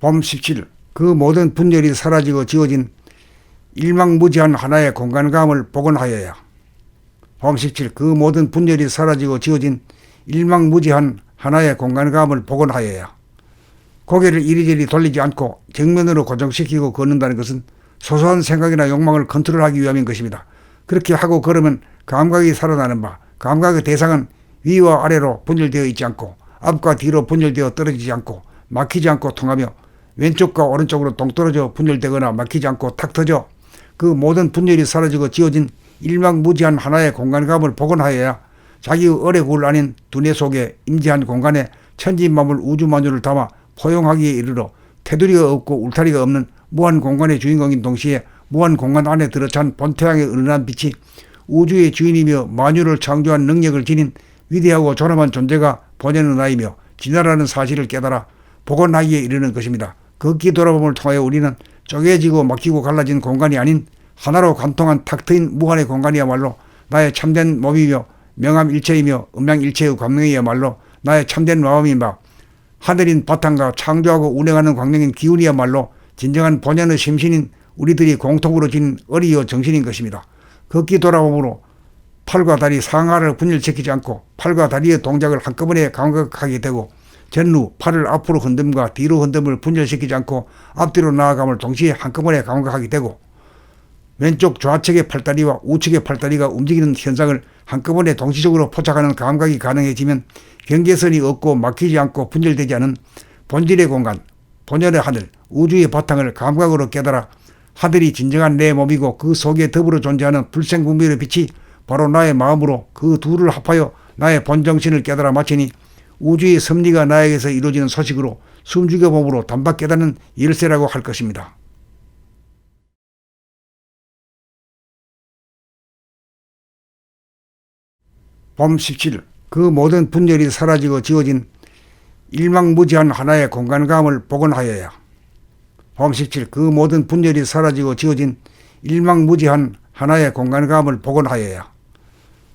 봄 17. 그 모든 분열이 사라지고 지워진 일망무지한 하나의 공간감을 복원하여야. 봄 17. 그 모든 분열이 사라지고 지워진 일망무지한 하나의 공간감을 복원하여야. 고개를 이리저리 돌리지 않고 정면으로 고정시키고 걷는다는 것은 소소한 생각이나 욕망을 컨트롤하기 위함인 것입니다. 그렇게 하고 걸으면 감각이 살아나는 바, 감각의 대상은 위와 아래로 분열되어 있지 않고 앞과 뒤로 분열되어 떨어지지 않고 막히지 않고 통하며 왼쪽과 오른쪽으로 동떨어져 분열되거나 막히지 않고 탁 터져 그 모든 분열이 사라지고 지워진 일망무지한 하나의 공간감을 복원하여야 자기의 어뢰굴 아닌 두뇌 속에 임재한 공간에 천지만물 우주만유를 담아 포용하기에 이르러 테두리가 없고 울타리가 없는 무한 공간의 주인공인 동시에 무한 공간 안에 들어찬 본태양의 은은한 빛이 우주의 주인이며 만유를 창조한 능력을 지닌 위대하고 존엄한 존재가 본연의 나이며 진화라는 사실을 깨달아 복원하기에 이르는 것입니다. 걷기 돌아봄을 통하여 우리는 쪼개지고 막히고 갈라진 공간이 아닌 하나로 관통한 탁 트인 무한의 공간이야말로 나의 참된 몸이며 명암일체이며 음양일체의 광명이야말로 나의 참된 마음이며 하늘인 바탕과 창조하고 운행하는 광명인 기운이야말로 진정한 본연의 심신인 우리들이 공통으로 지닌 어리여 정신인 것입니다. 걷기 돌아봄으로 팔과 다리 상하를 분열시키지 않고 팔과 다리의 동작을 한꺼번에 감각하게 되고 전후 팔을 앞으로 흔듦과 뒤로 흔듦을 분열시키지 않고 앞뒤로 나아감을 동시에 한꺼번에 감각하게 되고 왼쪽 좌측의 팔다리와 우측의 팔다리가 움직이는 현상을 한꺼번에 동시적으로 포착하는 감각이 가능해지면 경계선이 없고 막히지 않고 분열되지 않은 본질의 공간, 본연의 하늘, 우주의 바탕을 감각으로 깨달아 하늘이 진정한 내 몸이고 그 속에 더불어 존재하는 불생분별의 빛이 바로 나의 마음으로 그 둘을 합하여 나의 본정신을 깨달아 마치니 우주의 섭리가 나에게서 이루어지는 소식으로 숨죽여 몸으로 단박 깨닫는 열쇠라고 할 것입니다. 봄 17. 그 모든 분열이 사라지고 지워진 일망무지한 하나의 공간감을 복원하여야. 봄 17. 그 모든 분열이 사라지고 지워진 일망무지한 하나의 공간감을 복원하여야.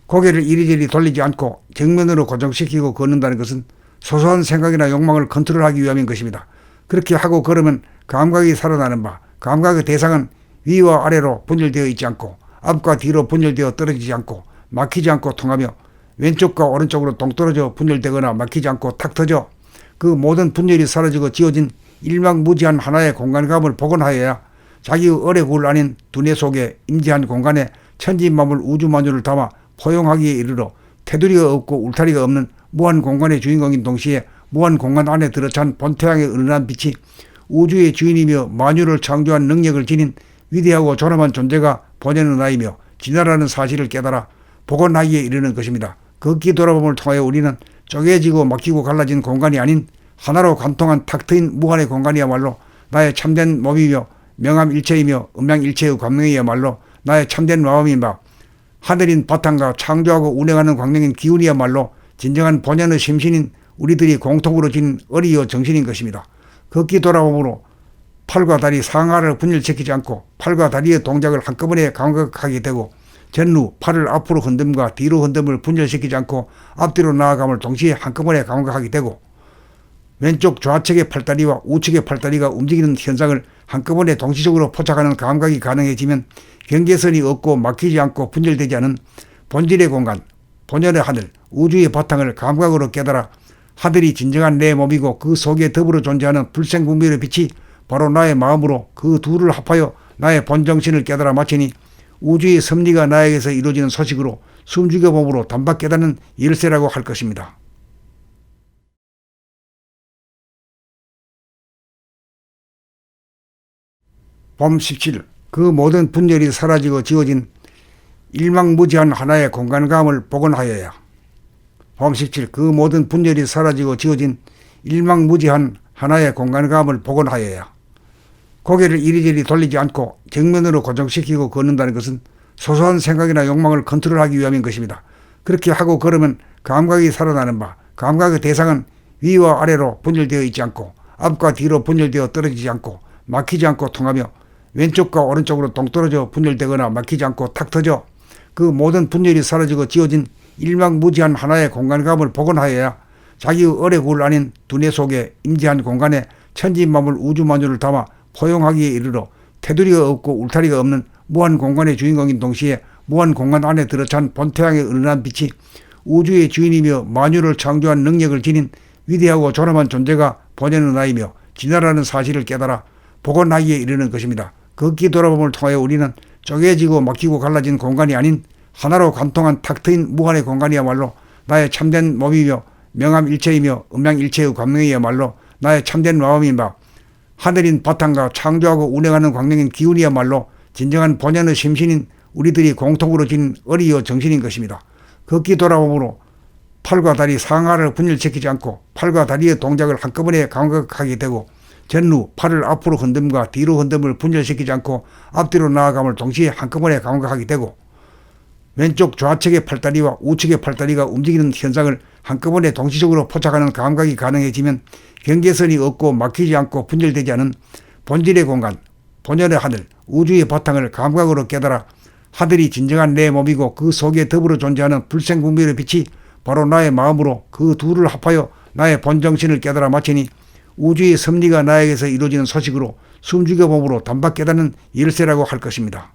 고개를 이리저리 돌리지 않고 정면으로 고정시키고 걷는다는 것은 소소한 생각이나 욕망을 컨트롤하기 위함인 것입니다. 그렇게 하고 걸으면 감각이 살아나는 바, 감각의 대상은 위와 아래로 분열되어 있지 않고 앞과 뒤로 분열되어 떨어지지 않고 막히지 않고 통하며 왼쪽과 오른쪽으로 동떨어져 분열되거나 막히지 않고 탁 터져 그 모든 분열이 사라지고 지워진 일망무지한 하나의 공간감을 복원하여야 자기의 어뢰굴 아닌 두뇌 속에 임재한 공간에 천지만물 우주만유를 담아 포용하기에 이르러 테두리가 없고 울타리가 없는 무한 공간의 주인공인 동시에 무한 공간 안에 들어찬 본태양의 은은한 빛이 우주의 주인이며 만유를 창조한 능력을 지닌 위대하고 존엄한 존재가 본연의 나이며 진화라는 사실을 깨달아 복원하기에 이르는 것입니다. 걷기 돌아봄을 통하여 우리는 쪼개지고 막히고 갈라진 공간이 아닌 하나로 관통한 탁 트인 무한의 공간이야말로 나의 참된 몸이며 명암일체이며 음양일체의 광명이야말로 나의 참된 마음이며 하늘인 바탕과 창조하고 운행하는 광명인 기운이야말로 진정한 본연의 심신인 우리들이 공통으로 지닌 어리여 정신인 것입니다. 걷기 돌아봄으로 팔과 다리 상하를 분열시키지 않고 팔과 다리의 동작을 한꺼번에 감각하게 되고 전후 팔을 앞으로 흔듦과 뒤로 흔듦을 분열시키지 않고 앞뒤로 나아감을 동시에 한꺼번에 감각하게 되고 왼쪽 좌측의 팔다리와 우측의 팔다리가 움직이는 현상을 한꺼번에 동시적으로 포착하는 감각이 가능해지면 경계선이 없고 막히지 않고 분열되지 않은 본질의 공간, 본연의 하늘, 우주의 바탕을 감각으로 깨달아 하늘이 진정한 내 몸이고 그 속에 더불어 존재하는 불생분별의 빛이 바로 나의 마음으로 그 둘을 합하여 나의 본정신을 깨달아 마치니 우주의 섭리가 나에게서 이루어지는 소식으로 숨죽여 몸으로 단박 깨닫는 열쇠라고 할 것입니다. 봄 17. 그 모든 분열이 사라지고 지워진 일망무지한 하나의 공간감을 복원하여야. 봄 17. 그 모든 분열이 사라지고 지워진 일망무지한 하나의 공간감을 복원하여야. 고개를 이리저리 돌리지 않고 정면으로 고정시키고 걷는다는 것은 소소한 생각이나 욕망을 컨트롤하기 위함인 것입니다. 그렇게 하고 걸으면 감각이 살아나는 바, 감각의 대상은 위와 아래로 분열되어 있지 않고 앞과 뒤로 분열되어 떨어지지 않고 막히지 않고 통하며 왼쪽과 오른쪽으로 동떨어져 분열되거나 막히지 않고 탁 터져 그 모든 분열이 사라지고 지워진 일망무지한 하나의 공간감을 복원하여야 자기의 어뢰굴 아닌 두뇌 속에 임재한 공간에 천지만물 우주만유를 담아 포용하기에 이르러 테두리가 없고 울타리가 없는 무한 공간의 주인공인 동시에 무한 공간 안에 들어찬 본태양의 은은한 빛이 우주의 주인이며 만유를 창조한 능력을 지닌 위대하고 존엄한 존재가 보내는 나이며 진화라는 사실을 깨달아 복원하기에 이르는 것입니다. 극기 돌아봄을 통하여 우리는 쪼개지고 막히고 갈라진 공간이 아닌 하나로 관통한 탁 트인 무한의 공간이야말로 나의 참된 몸이며 명암일체이며 음양일체의 광명이야말로 나의 참된 마음이며 하늘인 바탕과 창조하고 운행하는 광명인 기운이야말로 진정한 본연의 심신인 우리들이 공통으로 지닌 어리여 정신인 것입니다. 극기 돌아봄으로 팔과 다리 상하를 분열시키지 않고 팔과 다리의 동작을 한꺼번에 감각하게 되고 전후 팔을 앞으로 흔듦과 뒤로 흔듦을 분열시키지 않고 앞뒤로 나아감을 동시에 한꺼번에 감각하게 되고 왼쪽 좌측의 팔다리와 우측의 팔다리가 움직이는 현상을 한꺼번에 동시적으로 포착하는 감각이 가능해지면 경계선이 없고 막히지 않고 분열되지 않은 본질의 공간, 본연의 하늘, 우주의 바탕을 감각으로 깨달아 하늘이 진정한 내 몸이고 그 속에 더불어 존재하는 불생분별의 빛이 바로 나의 마음으로 그 둘을 합하여 나의 본정신을 깨달아 마치니 우주의 섭리가 나에게서 이루어지는 소식으로 숨죽여 몸으로 단박 깨닫는 열쇠라고 할 것입니다.